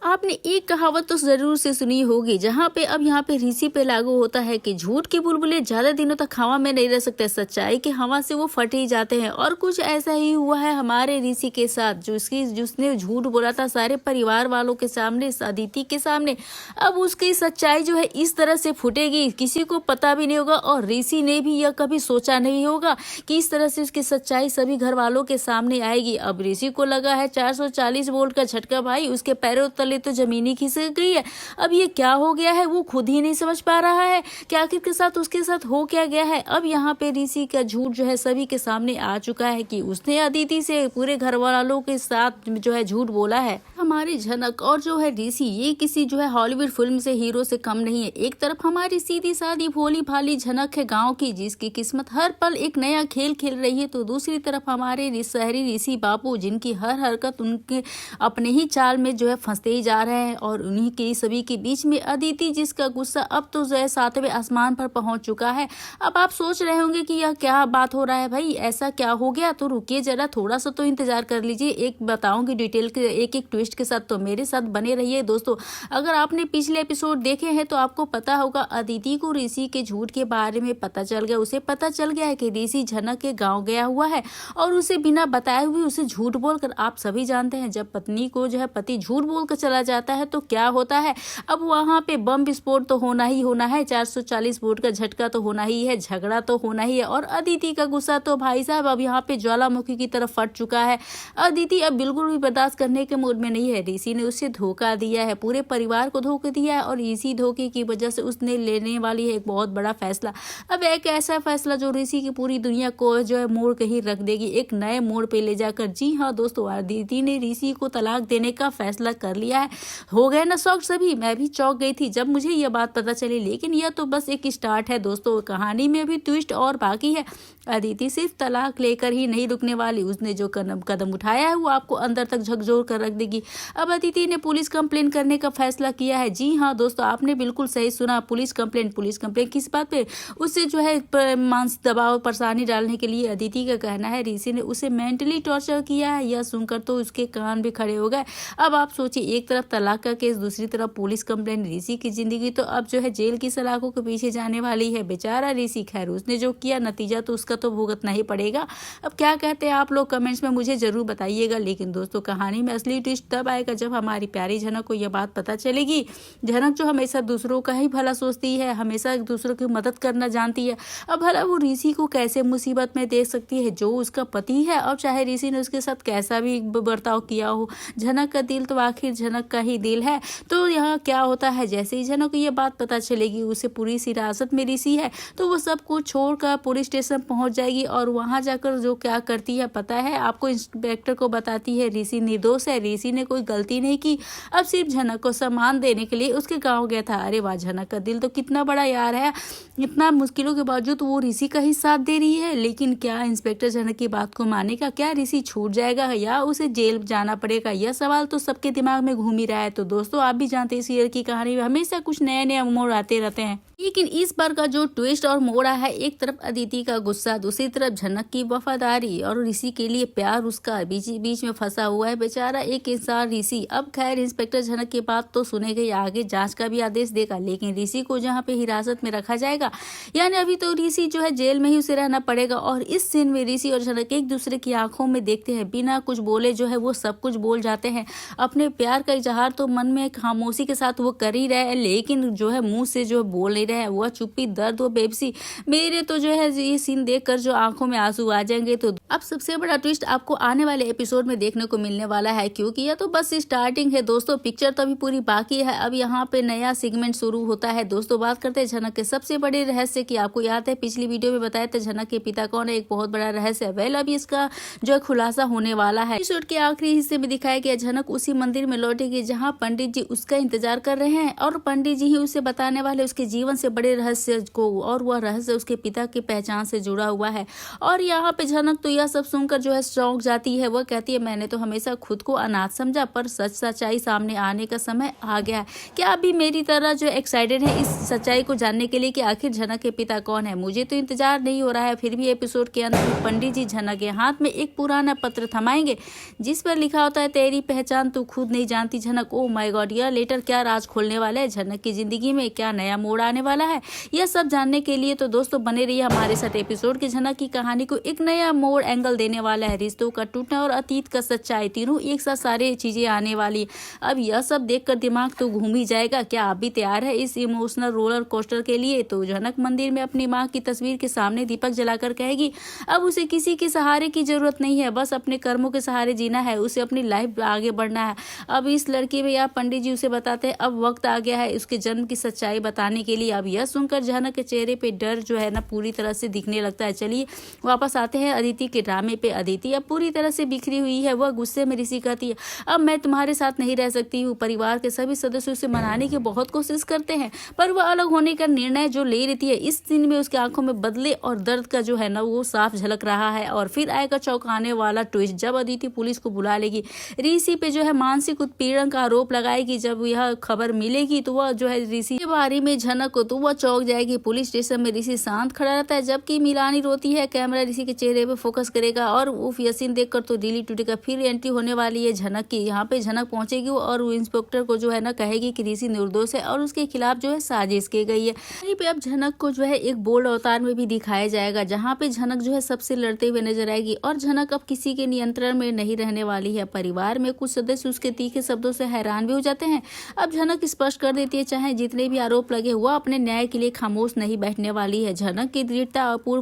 आपने एक कहावत तो जरूर से सुनी होगी, जहाँ पे अब यहाँ पे ऋषि पे लागू होता है कि झूठ के बुलबुले ज्यादा दिनों तक हवा में नहीं रह सकते, सच्चाई की हवा से वो फट ही जाते हैं। और कुछ ऐसा ही हुआ है हमारे ऋषि के साथ, जिसने झूठ बोला था सारे परिवार वालों के सामने, अदिति के सामने। अब उसकी सच्चाई जो है इस तरह से फूटेगी, किसी को पता भी नहीं होगा और ऋषि ने भी यह कभी सोचा नहीं होगा कि इस तरह से उसकी सच्चाई सभी घर वालों के सामने आएगी। अब ऋषि को लगा है 440 वोल्ट का झटका, भाई उसके पैरों तले तो जमीनी खिसक गई है। अब ये क्या हो गया है वो खुद ही नहीं समझ पा रहा है कि आखिर के साथ उसके साथ हो क्या गया है। अब यहाँ पे ऋषि का झूठ जो है सभी के सामने आ चुका है कि उसने अदिति से पूरे घर वालों के साथ जो है झूठ बोला है। हमारी झनक और जो है ऋषि ये किसी जो है हॉलीवुड फिल्म से हीरो से कम नहीं है। एक तरफ हमारी सीधी सादी भोली भाली झनक है गाँव की, जिसकी किस्मत हर पल एक नया खेल खेल रही है, तो दूसरी तरफ हमारे शहरी ऋषि बापू, जिनकी हर हरकत उनके अपने ही चाल में जो है फंसते ही जा रहे हैं। और उन्हीं के सभी के बीच में अदिति, जिसका गुस्सा अब तो जो है 7वें आसमान पर पहुंच चुका है। अब आप सोच रहे होंगे कि यह क्या बात हो रहा है, भाई ऐसा क्या हो गया, तो रुकिए जरा, थोड़ा सा तो इंतजार कर लीजिए। एक बताऊंगी डिटेल के एक एक ट्विस्ट के साथ, तो मेरे साथ बने रहिए दोस्तों। अगर आपने पिछले एपिसोड देखे हैं तो आपको पता होगा अदिति को ऋषि के झूठ के बारे में पता चल गया। उसे पता चल गया है कि ऋषि झनक के गाँव गया हुआ है और उसे बिना बताए हुए उसे झूठ बोलकर, आप सभी जानते हैं जब पत्नी को जो है पति झूठ बोलकर चला जाता है तो क्या होता है। अब वहां पे बम विस्फोट तो होना ही होना है, 440 वोल्ट का झटका तो होना ही है, झगड़ा तो होना ही है। और अदिति का गुस्सा तो भाई साहब अब यहाँ पे ज्वालामुखी की तरफ फट चुका है। अदिति अब बिल्कुल भी बर्दाश्त करने के मूड में नहीं है। ऋषि ने उसे धोखा दिया है, पूरे परिवार को धोखा दिया है और इसी धोखे की वजह से उसने लेने वाली है एक बहुत बड़ा फैसला। अब एक ऐसा फैसला जो ऋषि की पूरी दुनिया को जो है मोड़ कहीं रख देगी, एक नए मोड़ पे ले जाकर। जी हाँ दोस्तों, अदिति ने ऋषि को तलाक देने का फैसला कर लिया है। हो गए ना शौक सभी, मैं भी चौंक गई थी जब मुझे यह बात पता चली। लेकिन यह तो बस एक स्टार्ट है दोस्तों, कहानी में भी ट्विस्ट और बाकी है। अदिति सिर्फ तलाक लेकर ही नहीं रुकने वाली, उसने जो कदम उठाया है वो आपको अंदर तक झकझोर कर रख देगी। अब अदिति ने पुलिस कंप्लेंट करने का फैसला किया है। जी हाँ दोस्तों, आपने बिल्कुल सही सुना, पुलिस कंप्लेंट किस बात पे, उससे जो है मानसिक दबाव परेशानी डालने के लिए। अदिति का कहना है ऋषि ने उसे मेंटली टॉर्चर किया है। यह सुनकर तो उसके कान भी खड़े हो गए। अब आप सोचिए, एक तरफ तलाक का केस, दूसरी तरफ पुलिस कंप्लेंट। ऋषि की जिंदगी तो अब जो है जेल की सलाखों के पीछे जाने वाली है। बेचारा ऋषि, खैर उसने जो किया नतीजा तो उसका तो भुगतना ही पड़ेगा। अब क्या कहते हैं आप लोग कमेंट्स में मुझे जरूर बताइएगा। लेकिन दोस्तों कहानी में असली ट्विस्ट तब आएगा जब हमारी प्यारी झनक को यह बात पता चलेगी। झनक जो हमेशा दूसरों का ही भला सोचती है, हमेशा दूसरों की मदद करना जानती है, अब भला वो ऋषि को कैसे मुसीबत में देख सकती है जो उसका पति है। और चाहे ऋषि ने उसके साथ कैसा भी बर्ताव किया हो, झनक का दिल तो आखिर झनक का ही दिल है। तो यहाँ क्या होता है, जैसे ही झनक को ये बात पता चलेगी, उसे पूरी हिरासत में ऋषि है, तो वो सब कुछ छोड़कर पुलिस स्टेशन पहुंच जाएगी। और वहां जाकर जो क्या करती है पता है आपको, इंस्पेक्टर को बताती है ऋषि निर्दोष है, ऋषि ने कोई गलती नहीं की, अब सिर्फ झनक को सम्मान देने के लिए उसके गाँव गया था। अरे वाह, झनक का दिल तो कितना बड़ा यार है, इतना मुश्किलों के बावजूद वो ऋषि का ही साथ दे रही है। लेकिन क्या इंस्पेक्टर झनक की बात को मानेगा, क्या ऋषि छूट जाएगा या उसे जेल जाना पड़ेगा, यह सवाल तो सबके दिमाग में घूम ही रहा है। तो दोस्तों आप भी जानते हैं सीरियल की कहानी में हमेशा कुछ नए नए मोड़ आते रहते हैं। लेकिन इस बार का जो ट्विस्ट और मोड़ है, एक तरफ अदिति का गुस्सा, दूसरी तरफ झनक की वफादारी और ऋषि के लिए प्यार उसका बीच में फंसा हुआ है बेचारा एक इंसान ऋषि। अब खैर इंस्पेक्टर झनक की बात तो सुनेगा, आगे जांच का भी आदेश देगा। लेकिन ऋषि को जहां पे हिरासत में रखा जाएगा, यानी अभी तो ऋषि जो है जेल में ही उसे रहना पड़ेगा। और इस सीन में ऋषि और झनक एक दूसरे की आंखों में देखते हैं, बिना कुछ बोले जो है वो सब कुछ बोल जाते हैं। अपने प्यार का इजहार तो मन में खामोशी के साथ वो कर ही रहे, लेकिन जो है मुंह से जो बोल नहीं रहे, वो चुप्पी, दर्द, वो बेबसी। मेरे तो जो है ये सीन देखकर जो आंखों में आंसू आ जाएंगे। तो अब सबसे बड़ा ट्विस्ट आपको आने वाले एपिसोड में देखने को मिलने वाला है, क्योंकि यह तो बस स्टार्टिंग है दोस्तों, पिक्चर तो अभी पूरी बाकी है। अब यहाँ पे नया सेगमेंट शुरू होता है। दोस्तों बात करते हैं झनक के सबसे बड़े रहस्य की। आपको याद है पिछली वीडियो में बताया था झनक के पिता कौन है, एक बहुत बड़ा रहस्य। वेल अभी इसका जो है खुलासा होने वाला है। एपिसोड के आखिरी हिस्से में दिखाया गया झनक उसी मंदिर में लौटेगी जहाँ पंडित जी उसका इंतजार कर रहे हैं और पंडित जी ही उसे बताने वाले उसके जीवन से बड़े रहस्य को, और वह रहस्य उसके पिता की पहचान से जुड़ा हुआ है। और यहाँ पे झनक तो यह सब सुनकर जो है चौंक जाती है। वह कहती है मैंने तो हमेशा खुद को अनाथ समझा, पर सच्चाई सामने आने का समय आ गया है। क्या अभी मेरी तरह जो एक्साइटेड है इस सच्चाई को जानने के लिए कि आखिर झनक के पिता कौन है? मुझे तो इंतजार नहीं हो रहा है। फिर भी एपिसोड के अंत में पंडित जी झनक के हाथ में एक पुराना पत्र थमाएंगे जिस पर लिखा होता है तेरी पहचान तू खुद नहीं जानती, कि झनक ओ माय गॉड यह लेटर क्या राज खोलने वाला है, झनक की जिंदगी में क्या नया मोड़ आने वाला है, यह सब जानने के लिए तो दोस्तों बने रहिए हमारे साथ। एपिसोड की झनक की कहानी को एक नया मोड़ एंगल देने वाला है, रिश्तों का टूटना और अतीत का सच्चाई, तीनों एक साथ सारे चीजें आने वाली। अब यह सब देखकर दिमाग तो घूम ही जाएगा। क्या आप भी तैयार है इस इमोशनल रोलर कोस्टर के लिए? तो झनक मंदिर में अपनी माँ की तस्वीर के सामने दीपक जलाकर कहेगी अब उसे किसी के सहारे की जरूरत नहीं है, बस अपने कर्मों के सहारे जीना है, उसे अपनी लाइफ आगे बढ़ना है। अब इस लड़की में या पंडित जी उसे बताते हैं अब वक्त आ गया है उसके जन्म की सच्चाई बताने के लिए। अब यह सुनकर झनक के चेहरे पे डर जो है ना पूरी तरह से दिखने लगता है। चलिए वापस आते हैं अदिति के ड्रामे पे। अदिति अब पूरी तरह से बिखरी हुई है, वह गुस्से में ऋषि कहती है अब मैं तुम्हारे साथ नहीं रह सकती हूँ। परिवार के सभी सदस्य उसे मनाने की बहुत कोशिश करते हैं पर वह अलग होने का निर्णय जो ले लेती है इस दिन में उसकी आंखों में बदले और दर्द का जो है ना वो साफ झलक रहा है। और फिर आएगा चौंकाने वाला ट्विस्ट जब अदिति पुलिस को बुला लेगी, ऋषि पे जो है मानसिक उत्पीड़न का आरोप लगाएगी। जब यह खबर मिलेगी तो वह जो है ऋषि के बारे में झनक को तो वह चौंक जाएगी। पुलिस स्टेशन में ऋषि शांत खड़ा रहता है जबकि मिलानी रोती है। कैमरा ऋषि के चेहरे पे फोकस करेगा और उफ यह सीन देखकर तो दिल टूटेगा। फिर एंट्री होने वाली है झनक की। यहाँ पे झनक पहुंचेगी और वो इंस्पेक्टर को जो है ना कहेगी कि ऋषि निर्दोष है और उसके खिलाफ जो है साजिश की गई है। वहीं पे अब झनक को जो है एक बोल्ड अवतार में भी दिखाया जाएगा जहाँ पे झनक जो है सबसे लड़ते हुए नजर आएगी और झनक अब किसी के नियंत्रण में नहीं रहने वाली है। परिवार में कुछ सदस्य उसके तीखे शब्दों से हैरान भी हो जाते हैं। अब झनक स्पष्ट कर देती है चाहे जितने भी आरोप लगे वह अपने न्याय के लिए खामोश नहीं बैठने वाली है। झनक की दृढ़ता और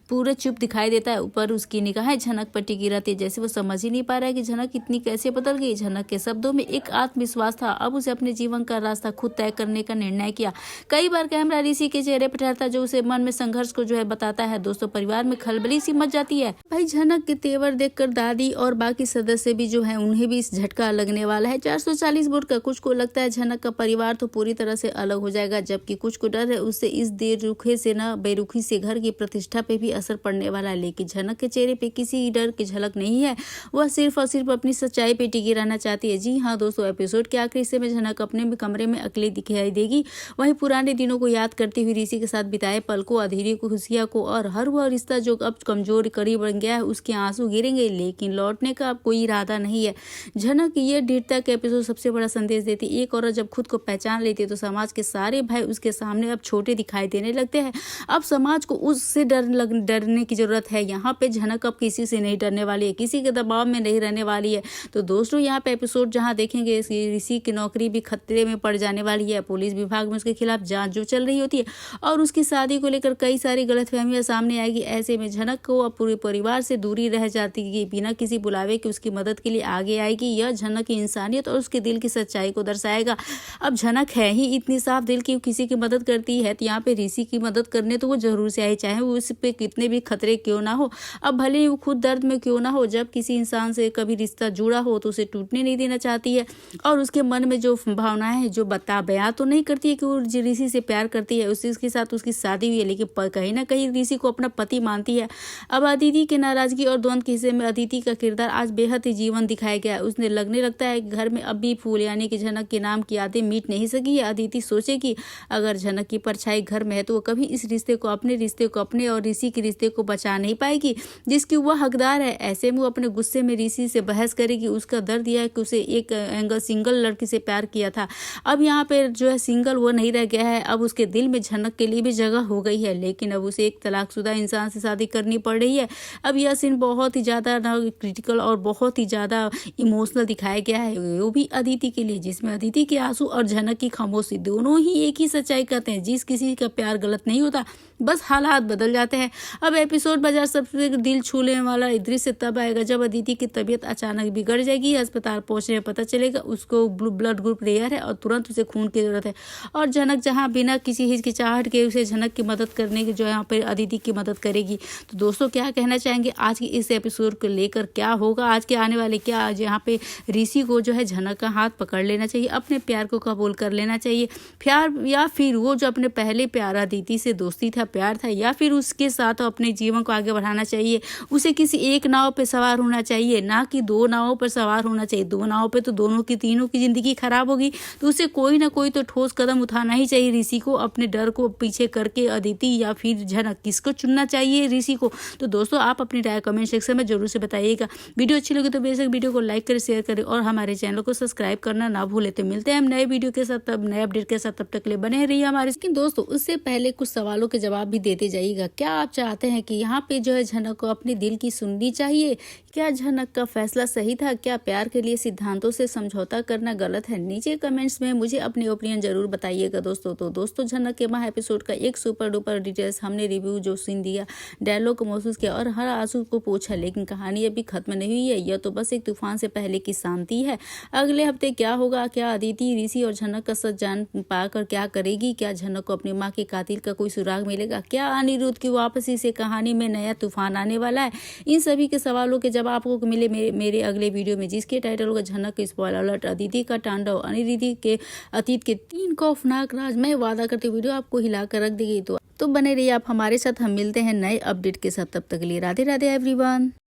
पूरे चुप दिखाई देता है। ऊपर उसकी निगाहें झनक पर टिकी रहती है जैसे वो समझ ही नहीं पा रहा है कि झनक इतनी कैसे बदल गई। झनक के शब्दों में एक आत्मविश्वास था, अब उसे अपने जीवन का रास्ता खुद तय करने का निर्णय किया। कई बार कैमरा ऋषि के चेहरे पर ठहरता जो उसे मन में संघर्ष को जो है बताता है। दोस्तों परिवार में खलबली सी मच जाती है। भाई झनक के तेवर देखकर दादी और बाकी सदस्य भी जो है उन्हें भी इस झटका लगने वाला है। 440 वोट का कुछ को लगता है झनक का परिवार तो पूरी तरह से अलग हो जाएगा जबकि कुछ को डर है उससे इस बेरुखी से घर की प्रतिष्ठा पे भी असर पड़ने वाला है। लेकिन झनक के चेहरे पे किसी डर की झलक नहीं है, वह सिर्फ और सिर्फ अपनी सच्चाई पे टिकी रहना चाहती है। जी हाँ दोस्तों, एपिसोड के आखिरी हिस्से में झनक अपने कमरे में अकेली दिखाई देगी। वहीं पुराने दिनों को याद करती हुई ऋषि के साथ बिताए पल को, अधीरी को, खुशियां को और हर वह रिश्ता जो अब कमजोर करीब बन गया है उसके आंसू गिरेंगे लेकिन लौटने का अब कोई इरादा नहीं है। झनक ये दृढ़ता के एपिसोड सबसे बड़ा संदेश देती है। एक औरत जब खुद को पहचान लेती है तो समाज के सारे भय उसके सामने अब छोटे दिखाई देने लगते हैं। अब समाज को उससे डरने की जरूरत है। यहाँ पे झनक अब किसी से नहीं डरने वाली है, किसी के दबाव में नहीं रहने वाली है। तो दोस्तों यहाँ पे एपिसोड जहाँ देखेंगे ऋषि की नौकरी भी खतरे में पड़ जाने वाली है। पुलिस विभाग में उसके खिलाफ जांच जो चल रही होती है और उसकी शादी को लेकर कई सारी गलतफहमियां सामने आएगी। ऐसे में झनक को अब पूरे परिवार से दूरी रह जाती है, बिना किसी बुलावे के उसकी मदद के लिए आगे आएगी। यह झनक की इंसानियत और उसके दिल की सच्चाई को दर्शाएगा। अब झनक है ही इतनी साफ दिल की किसी की मदद करती है तो यहाँ पे ऋषि की मदद करने तो वो जरूर से आए, चाहे वो उस पे कितने भी खतरे क्यों ना हो। अब भले ही वो खुद दर्द में क्यों ना हो, जब किसी इंसान से कभी रिश्ता जुड़ा हो तो उसे टूटने नहीं देना चाहती है और उसके मन में जो भावनाएं हैं जो बयां तो नहीं करती है कि वो ऋषि से प्यार करती है, उसके साथ उसकी शादी हुई है लेकिन कहीं ना कहीं ऋषि को अपना पति मानती है। अब अदिति के नाराजगी और द्वंद के हिस्से में अदिति का किरदार आज बेहद ही जीवन दिखाया गया है। उसने लगने लगता है कि घर में अब भी फूल यानी कि झनक के नाम की यादें मिट नहीं सकी है। अदिति सोचे कि अगर झनक की परछाई घर में है तो वो कभी इस रिश्ते को अपने और ऋषि के रिश्ते को बचा नहीं पाएगी जिसकी वह हकदार है। ऐसे में वो अपने गुस्से में ऋषि से बहस करेगी। उसका दर्द यह है कि उसे एक सिंगल लड़की से प्यार किया था, अब यहाँ पे जो है सिंगल वो नहीं रह गया है। अब उसके दिल में झनक के लिए भी जगह हो गई है लेकिन अब उसे एक तलाकशुदा इंसान से शादी करनी पड़ रही है। अब यह सीन बहुत ही ज़्यादा क्रिटिकल और बहुत ही ज़्यादा इमोशनल दिखाया गया है, वो भी अदिति के लिए, जिसमें अदिति के आंसू और झनक की खामोशी दोनों ही एक ही सच्चाई कहते हैं। जिस किसी का प्यार गलत नहीं होता, बस हालात बदल जाते हैं। अब एपिसोड बाजार सबसे दिल छूने वाला दृश्य तब आएगा जब अदिति की तबीयत अचानक बिगड़ जाएगी। अस्पताल पहुंचने में पता चलेगा उसको ब्लड ग्रुप रेयर है और तुरंत उसे खून की जरूरत है और झनक जहां बिना किसी हिचकिचाहट के उसे झनक की मदद करने की जो यहाँ पे अदिति की मदद करेगी। तो दोस्तों क्या कहना चाहेंगे आज की इस एपिसोड को लेकर, क्या होगा आज के आने वाले, क्या आज यहाँ पे ऋषि को जो है झनक का हाथ पकड़ लेना चाहिए, अपने प्यार को कबूल कर लेना चाहिए प्यार, या फिर वो जो अपने पहले प्यार अदिति से दोस्ती था प्यार था, या फिर उसके साथ अपने जीवन को आगे बढ़ाना चाहिए। उसे किसी एक नाव पे सवार होना चाहिए, ना कि दो नावों पर सवार होना चाहिए। दो नाव पे तो दोनों की तीनों की जिंदगी खराब होगी, तो उसे कोई ना कोई तो ठोस कदम उठाना ही चाहिए ऋषि को, अपने डर को पीछे करके अदिति या फिर झनक, किसको चुनना चाहिए ऋषि को। तो दोस्तों आप अपनी राय कमेंट सेक्शन में जरूर से बताइएगा। वीडियो अच्छी लगी तो बेशक वीडियो को लाइक करें, शेयर करें और हमारे चैनल चैनल को सब्सक्राइब करना ना भूले। तो मिलते हैं हम नए वीडियो के साथ, तब नए अपडेट के साथ, तब तक के लिए बने रहिए हमारे। लेकिन दोस्तों उससे पहले कुछ सवालों के जवाब भी देते जाइएगा। क्या आप चाहते हैं कि यहाँ पे जो है झनक को अपने दिल की सुननी चाहिए? क्या झनक का फैसला सही था? क्या प्यार के लिए सिद्धांतों से समझौता करना गलत है? नीचे कमेंट्स में मुझे अपनी ओपिनियन जरूर बताइएगा दोस्तों। तो दोस्तों झनक के माह एपिसोड का एक सुपर डुपर डिटेल्स हमने रिव्यू जो सीन दिया, डायलॉग को महसूस किया और हर आंसू को पोंछा, लेकिन कहानी अभी खत्म नहीं हुई है। यह तो बस एक तूफान से पहले की शांति है। अगले हफ्ते क्या होगा? क्या अदिति, ऋषि और झनक का सच जान पाकर क्या करेगी? क्या झनक को अपनी माँ के कातिल का कोई सुराग मिलेगा? क्या अनिरुद्ध की वापसी से कहानी में नया तूफान आने वाला है? इन सभी के सवालों के जवाब आपको मिले मेरे अगले वीडियो में, जिसके टाइटल होगा झनक के स्पॉइलर अलर्ट, अदिति का तांडव, अनिरुद्ध के अतीत के 3 खौफनाक राज। मैं वादा करती वीडियो आपको हिला कर रख देगी। तो बने रहिए आप हमारे साथ। हम मिलते हैं नए अपडेट के साथ, तब तक के लिए राधे राधे एवरीवन।